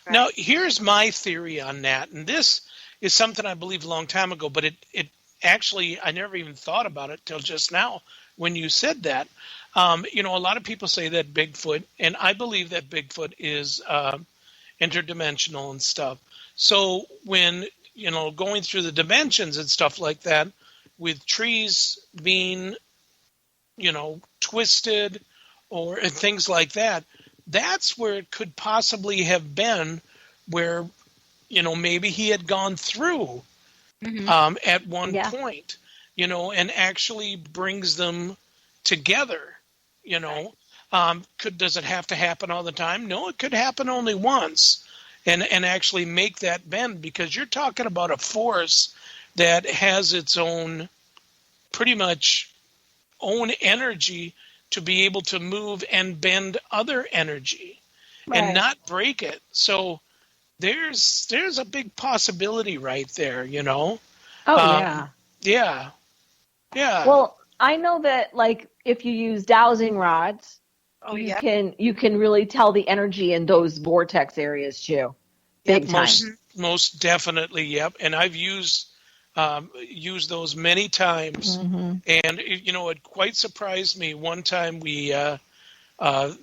D: Right. Now, here's my theory on that. And this is something I believed a long time ago, but it actually, I never even thought about it till just now when you said that. A lot of people say that Bigfoot, and I believe that Bigfoot is interdimensional and stuff. So when, going through the dimensions and stuff like that, with trees being, twisted and things like that, that's where it could possibly have been, where, maybe he had gone through at one point, and actually brings them together, Does it have to happen all the time? No, it could happen only once, and actually make that bend, because you're talking about a force that has its own, pretty much own energy to be able to move and bend other energy and not break it. So there's a big possibility right there,
E: Oh, yeah.
D: Yeah. Yeah.
E: Well, I know that, like, if you use dowsing rods, you can really tell the energy in those vortex areas too. Big time.
D: Most definitely, yep. And I've used those many times, and it quite surprised me. One time the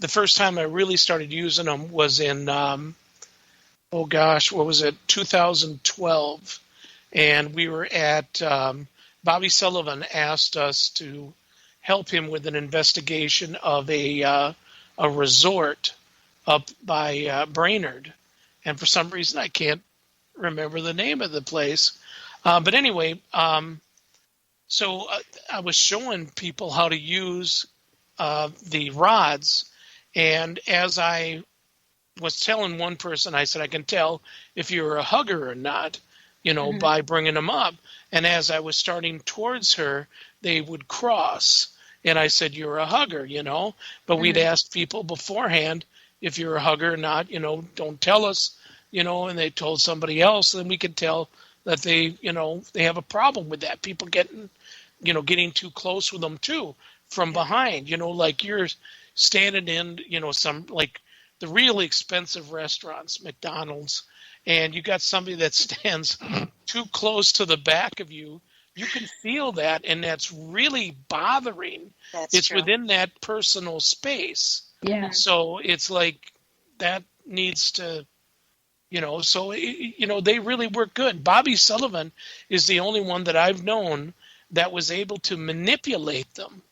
D: first time I really started using them was in what was it, 2012, and we were at Bobby Sullivan asked us to help him with an investigation of a resort up by Brainerd, and for some reason I can't remember the name of the place. But anyway, so I was showing people how to use the rods, and as I was telling one person, I said, I can tell if you're a hugger or not, by bringing them up. And as I was starting towards her, they would cross. And I said, you're a hugger, But we'd ask people beforehand if you're a hugger or not, don't tell us, and they told somebody else, then we could tell that they have a problem with that. People getting too close with them too from behind, like you're standing in, some like the really expensive restaurants, McDonald's, and you got somebody that stands too close to the back of you. You can feel that, and that's really bothering. It's true. Within that personal space. Yeah. So it's like that needs to, so, they really work good. Bobby Sullivan is the only one that I've known that was able to manipulate them.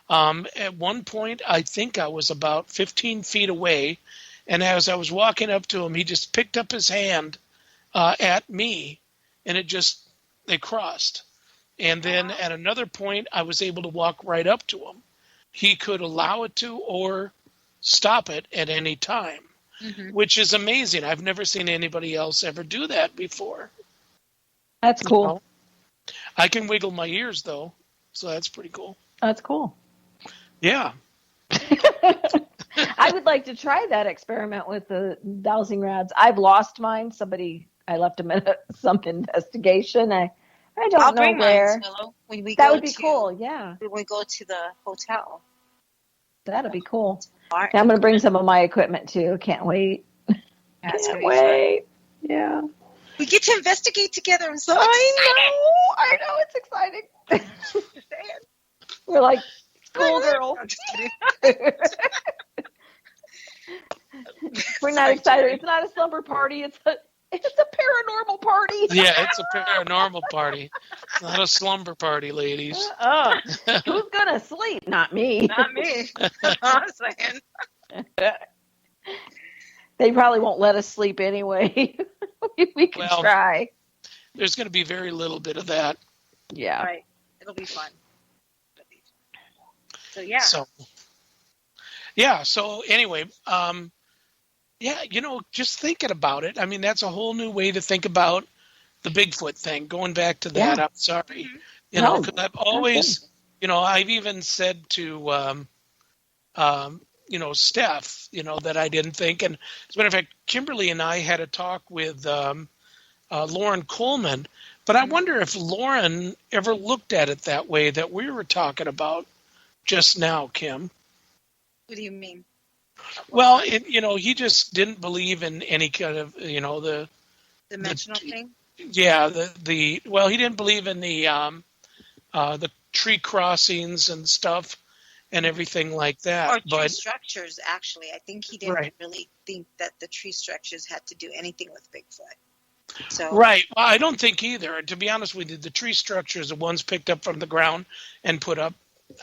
D: At one point, I think I was about 15 feet away, and as I was walking up to him, he just picked up his hand at me, and they crossed. And then at another point, I was able to walk right up to him. He could allow it to or stop it at any time, which is amazing. I've never seen anybody else ever do that before.
E: That's cool.
D: I can wiggle my ears, though, so that's pretty cool.
E: That's cool.
D: Yeah.
E: I would like to try that experiment with the dowsing rods. I've lost mine. I left them in some investigation. I don't know where.
F: When we
E: that would be cool, yeah.
F: When we go to the hotel.
E: That'd be cool. I'm going to bring some of my equipment, too. Can't wait. Can't wait. Yeah.
F: We get to investigate together. I'm so excited.
E: I know. It's exciting. We're like schoolgirls.
F: I'm just kidding.
E: We're not excited. It's not a slumber party. It's a paranormal party.
D: Yeah, it's a paranormal party. Not a slumber party, ladies.
E: Who's going to sleep? Not me.
F: Not me. I'm saying.
E: They probably won't let us sleep anyway. we can try.
D: There's going to be very little bit of that.
E: Yeah.
F: Right. It'll be fun. So, yeah.
D: So anyway, just thinking about it, I mean, that's a whole new way to think about the Bigfoot thing. Going back to that, I'm sorry. Because I've always, I've even said to, Steph, that I didn't think. And as a matter of fact, Kimberly and I had a talk with Lauren Coleman. But I wonder if Lauren ever looked at it that way that we were talking about just now, Kim.
F: What do you mean?
D: Well, he just didn't believe in any kind of, the
F: dimensional thing.
D: Yeah, he didn't believe in the tree crossings and stuff and everything like that.
F: Or tree structures, actually. I think he didn't really think that the tree structures had to do anything with Bigfoot. So.
D: Right. Well, I don't think either. To be honest with you, the tree structures, the ones picked up from the ground and put up,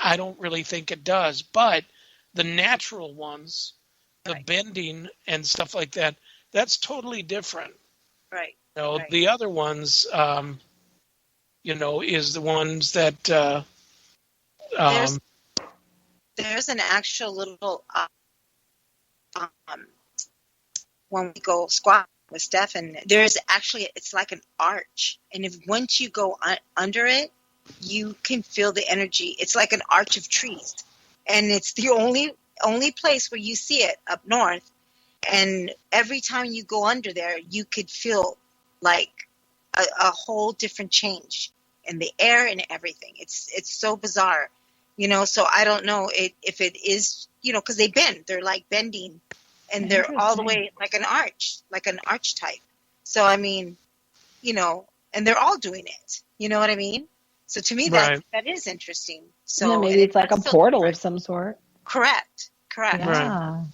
D: I don't really think it does. But the natural ones, the bending and stuff like that, that's totally different.
F: Right.
D: The other ones, is the ones that
F: there's an actual little when we go squat with Steph, and there's actually, it's like an arch, and once you go under it, you can feel the energy. It's like an arch of trees, and it's the only place where you see it up north. And every time you go under there, you could feel like a whole different change in the air and everything. It's so bizarre, so I don't know if it is, because they bend. They're like bending, and they're all the way like an arch type. So, I mean, and they're all doing it. You know what I mean? So to me, that is interesting. So
E: maybe it's like a portal of some sort.
F: Correct.
E: Yeah.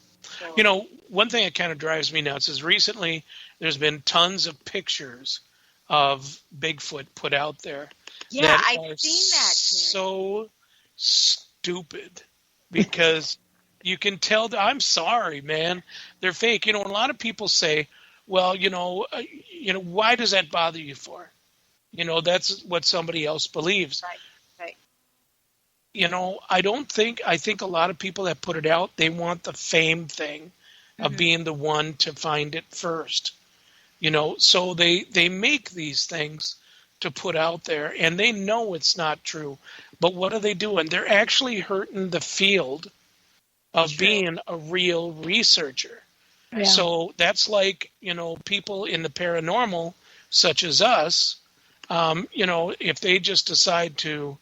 D: So, one thing that kind of drives me nuts is recently there's been tons of pictures of Bigfoot put out there.
F: Yeah, I've seen that.
D: So stupid, because you can tell that, I'm sorry, man, they're fake. A lot of people say, well, why does that bother you for? That's what somebody else believes.
F: Right.
D: I think a lot of people that put it out, they want the fame thing of being the one to find it first. So they make these things to put out there, and they know it's not true. But what are they doing? They're actually hurting the field of being a real researcher. Yeah. So that's like, people in the paranormal, such as us, if they just decide to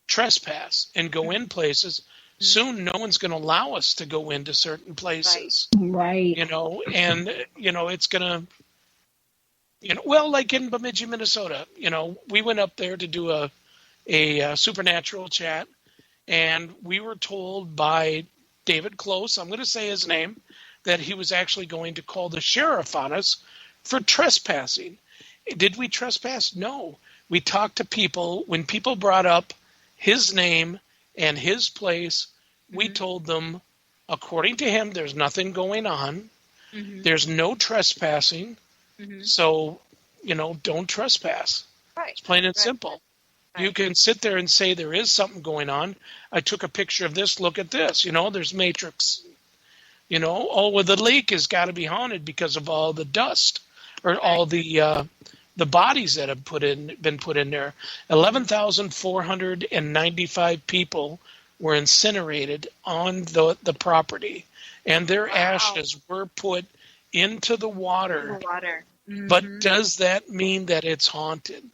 D: trespass and go in places, soon no one's going to allow us to go into certain places.
E: Right.
D: And, it's going to, like in Bemidji, Minnesota, we went up there to do a supernatural chat, and we were told by David Close, I'm going to say his name, that he was actually going to call the sheriff on us for trespassing. Did we trespass? No. We talked to people. When people brought up his name and his place, we told them, according to him, there's nothing going on. There's no trespassing. So, don't trespass.
F: Right.
D: It's plain and simple. Right. You can sit there and say there is something going on. I took a picture of this. Look at this. There's Matrix. Well, the lake has got to be haunted because of all the dust or all the bodies that have been put in there. 11,495 people were incinerated on the property, and their ashes were put into the water. But does that mean that it's haunted?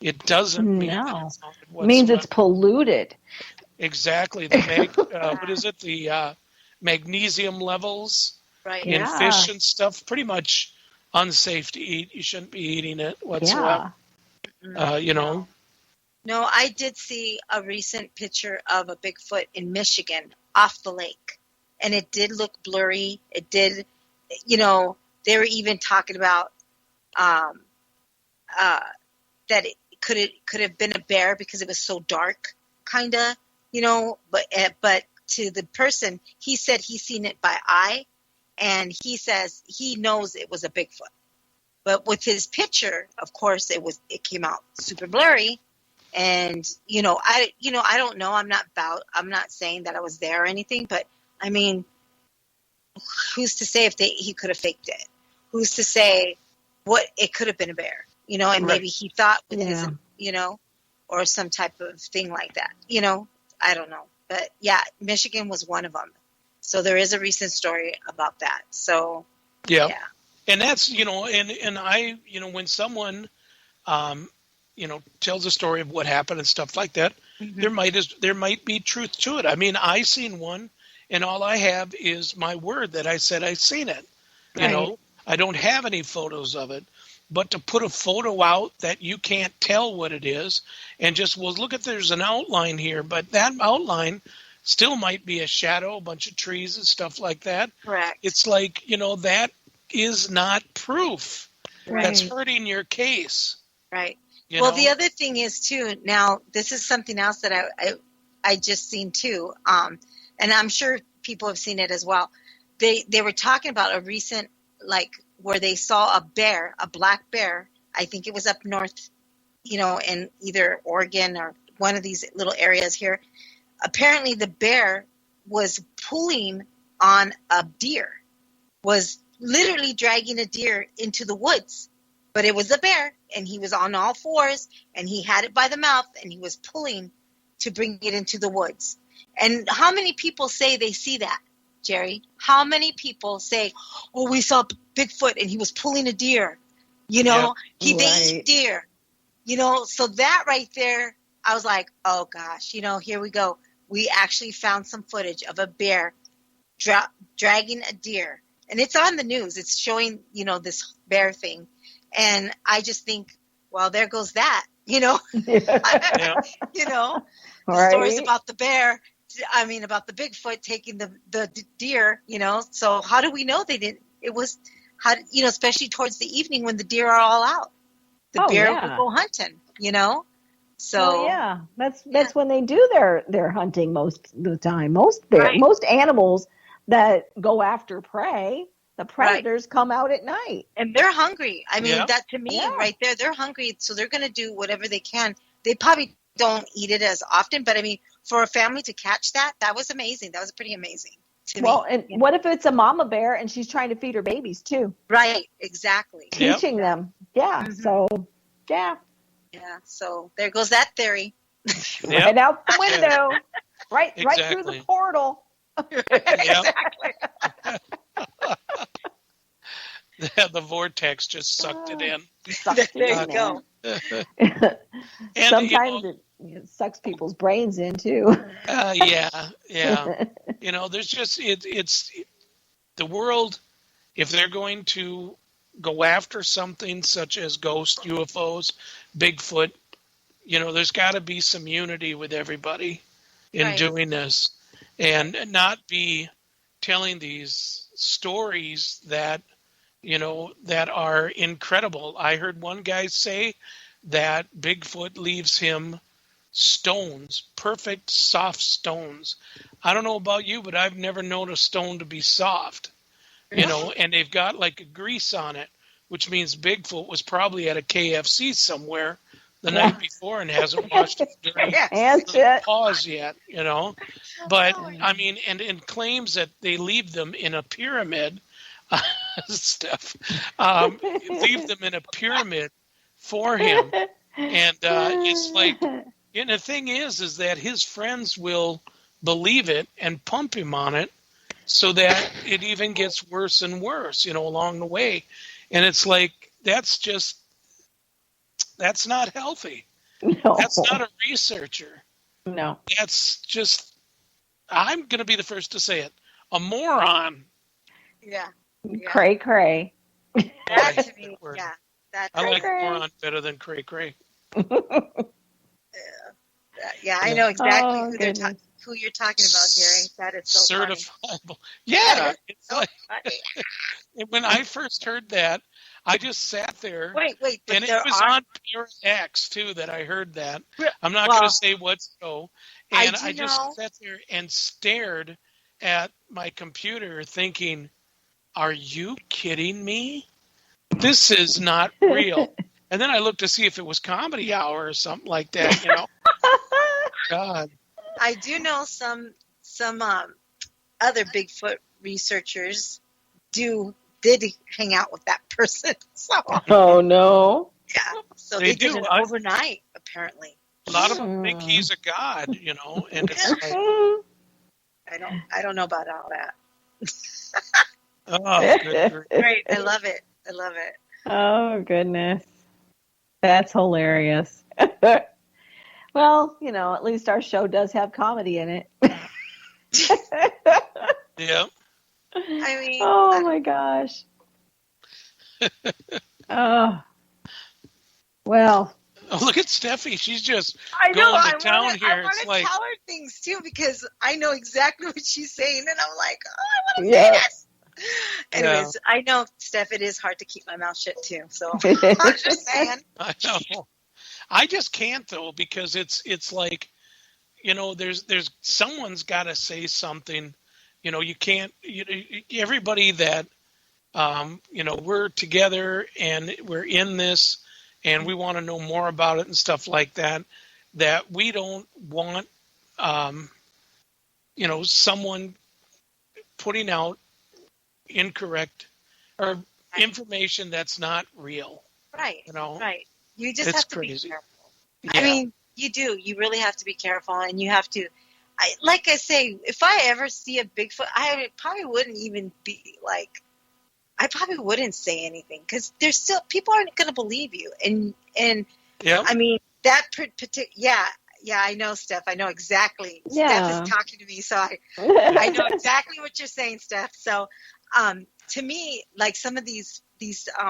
D: It doesn't mean that it's haunted whatsoever.
E: It means it's polluted.
D: Exactly. What is it? The magnesium levels in fish and stuff, pretty much unsafe to eat. You shouldn't be eating it whatsoever.
F: No, I did see a recent picture of a Bigfoot in Michigan off the lake, and it did look blurry. It did, they were even talking about that it could have been a bear because it was so dark, kind of, but to the person, he said he's seen it by eye, and he says he knows it was a Bigfoot. But with his picture, of course, it came out super blurry, and I don't know. I'm not saying that I was there or anything, but I mean, who's to say if he could have faked it? Who's to say what it could have been a bear? And maybe he thought with his, or some type of thing like that. I don't know. But yeah, Michigan was one of them. So there is a recent story about that. So yeah.
D: And that's, and I, when someone, tells a story of what happened and stuff like that, there might be truth to it. I mean, I seen one, and all I have is my word that I said I seen it. I don't have any photos of it. But to put a photo out that you can't tell what it is, and just, look at, there's an outline here, but that outline still might be a shadow, a bunch of trees and stuff like that.
F: Correct.
D: It's like, that is not proof. Right. That's hurting your case.
F: Right. The other thing is, too, now, this is something else that I just seen, too, and I'm sure people have seen it as well. they were talking about a recent, like, where they saw a black bear. I think it was up north, in either Oregon or one of these little areas here. Apparently the bear was pulling on a deer, was literally dragging a deer into the woods. But it was a bear, and he was on all fours, and he had it by the mouth, and he was pulling to bring it into the woods. And how many people say they see that, Jerry? How many people say, oh, we saw Bigfoot, and he was pulling a deer? They eat deer. So that right there, I was like, oh, gosh, here we go. We actually found some footage of a bear dragging a deer. And it's on the news. It's showing, this bear thing. And I just think, well, there goes that,
E: Yeah.
F: The stories about the bear, about the Bigfoot taking the deer, So how do we know they didn't? It was, especially towards the evening when the deer are all out. The bear will go hunting, So
E: that's when they do their hunting most of the time. Most animals that go after prey, the predators come out at night.
F: And they're hungry. That to me right there, they're hungry. So they're going to do whatever they can. They probably don't eat it as often, but for a family to catch that was amazing. That was pretty amazing to me.
E: And what if it's a mama bear and she's trying to feed her babies too?
F: Right. Exactly.
E: Teaching them. Yeah. Mm-hmm. So, yeah.
F: Yeah. So there goes that theory.
E: Right out the window. Right through the portal.
F: Exactly.
D: The vortex just sucked it in.
E: There you go. And sometimes it sucks people's brains in too.
D: Yeah. There's just it's the world. If they're going to go after something such as ghosts, UFOs, Bigfoot, there's got to be some unity with everybody in doing this, and not be telling these stories that that are incredible. I heard one guy say that Bigfoot leaves him stones, perfect soft stones. I don't know about you, but I've never known a stone to be soft, and they've got like a grease on it, which means Bigfoot was probably at a KFC somewhere the night before and hasn't washed his dirty paws yet, But, and claims that they leave them in a pyramid, leave them in a pyramid for him. And it's like, and the thing is that his friends will believe it and pump him on it so that it even gets worse and worse, along the way. And it's like, that's not healthy.
E: No.
D: That's not a researcher.
E: No.
D: That's just, I'm going to be the first to say it, a moron.
F: Yeah.
E: Cray.
F: That to me,
D: I like moron better than cray.
F: I know exactly who you're talking about, Jerry. That is so
D: certifiable.
F: Funny.
D: Yeah.
F: It's so funny.
D: When I first heard that, I just sat there.
F: Wait.
D: And it was on Paranormal X, too, that I heard that. I'm not going to say what show. And I just sat there and stared at my computer thinking, are you kidding me? This is not real. And then I looked to see if it was Comedy Hour or something like that, God.
F: I do know some other Bigfoot researchers did hang out with that person. So.
E: Oh no!
F: Yeah, so they did it overnight, apparently.
D: A lot of them think he's a god, and it's like,
F: I don't know about all that.
D: Oh, good.
F: Great, I love it.
E: Oh goodness, that's hilarious. Well, at least our show does have comedy in it.
D: Yeah.
E: Oh my gosh. Oh. Well.
D: Oh, look at Steffi. She's just
F: going
D: to town here.
F: I want to tell her things too because I know exactly what she's saying, and I'm like, oh, I want to say this. Anyways, I know, Steph, it is hard to keep my mouth shut too. So I'm just saying.
D: I know. I just can't though because it's like, there's someone's got to say something You can't, everybody that, we're together and we're in this and we want to know more about it and stuff like that, that we don't want, someone putting out incorrect or information that's not real.
F: Right. Right. You just
D: it's
F: have to
D: crazy.
F: be careful.
D: Yeah.
F: I mean, you do. You really have to be careful, and you have to. Like I say, if I ever see a Bigfoot, I probably wouldn't even be like. I probably wouldn't say anything because there's still people aren't going to believe you, and
D: yeah.
F: I mean that particular. Yeah, I know, Steph. I know exactly.
E: Yeah.
F: Steph is talking to me, so I know exactly what you're saying, Steph. So, to me, like some of these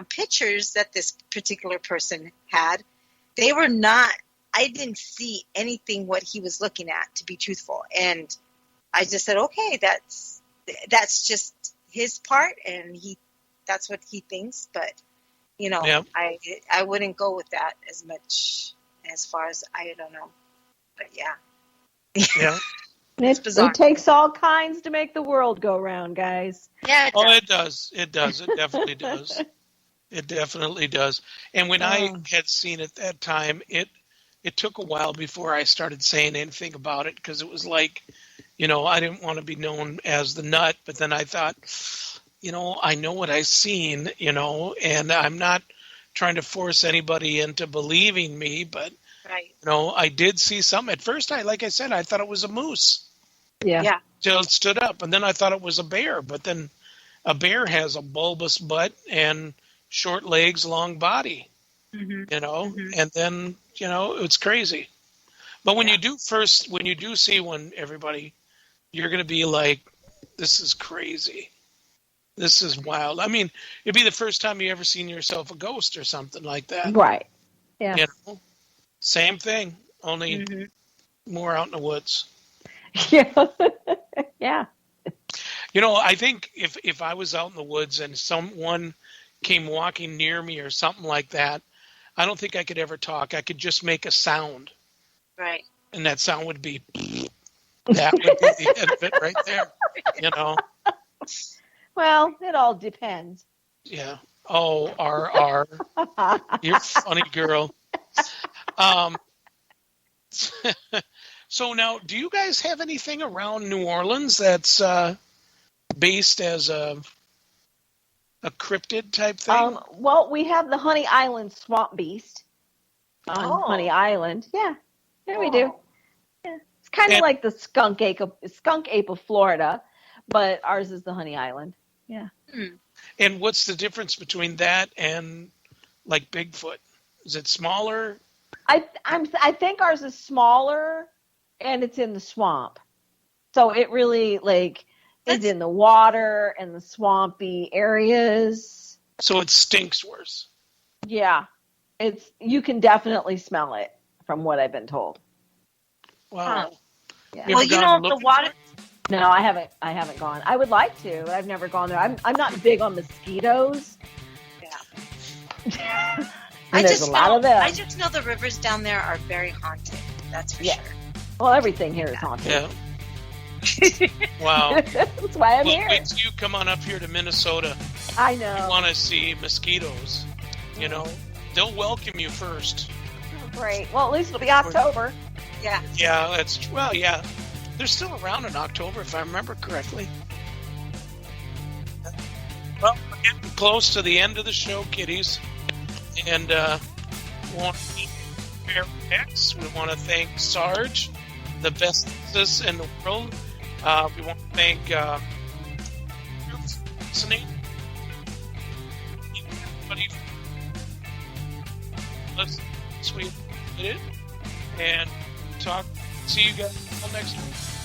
F: pictures that this particular person had, they were not. I didn't see anything what he was looking at, to be truthful, and I just said, okay, that's just his part, and that's what he thinks. But
D: Yeah.
F: I wouldn't go with that as much as far as I don't know. But yeah.
D: Yeah.
E: It takes all kinds to make the world go round, guys.
F: Yeah.
D: It does. It definitely does. It definitely does. And when I had seen it that time, it took a while before I started saying anything about it because it was like, I didn't want to be known as the nut. But then I thought, I know what I've seen, and I'm not trying to force anybody into believing me, but
F: right.
D: I did see some. At first, like I said, I thought it was a moose.
E: Yeah.
D: Till it stood up, and then I thought it was a bear. But then a bear has a bulbous butt and short legs, long body.
F: Mm-hmm.
D: And then it's crazy. But when you do see one, everybody, you're going to be like, this is crazy. This is wild. I mean, it'd be the first time you ever seen yourself a ghost or something like that.
E: Right. Yeah.
D: Same thing, only more out in the woods.
E: Yeah. Yeah.
D: I think if I was out in the woods and someone came walking near me or something like that, I don't think I could ever talk. I could just make a sound.
F: Right.
D: And that sound would be, that would be the end of it right there.
E: Well, it all depends.
D: Yeah. Oh, R. You're a funny girl. So now, do you guys have anything around New Orleans that's based as a cryptid type thing?
E: Well, we have the Honey Island Swamp Beast on Honey Island. Yeah, we do. Yeah. It's kind of like the skunk ape of Florida, but ours is the Honey Island. Yeah.
D: And what's the difference between that and like Bigfoot? Is it smaller?
E: I think ours is smaller, and it's in the swamp, so it really is in the water and the swampy areas.
D: So it stinks worse.
E: Yeah, you can definitely smell it from what I've been told.
D: Wow.
E: Yeah.
F: Well, the water.
E: No, I haven't gone. I would like to, but I've never gone there. I'm not big on mosquitoes.
F: Yeah.
E: There's a lot of them.
F: I just know the rivers down there are very haunted. That's for sure.
E: Well, everything here is haunted.
D: Yeah. Wow.
E: That's why I'm here.
D: Wait till you come on up here to Minnesota.
E: I know.
D: You want to see mosquitoes. They'll welcome you first.
E: Oh, great. Well, at least it'll be October.
F: Yeah.
D: Yeah, yeah. They're still around in October, if I remember correctly. Well, we're getting close to the end of the show, kiddies. And we want to thank Paranormal. We want to thank Sarge, the bestest in the world. We want to thank listening. Everybody, let's sweet it and see you guys all next week.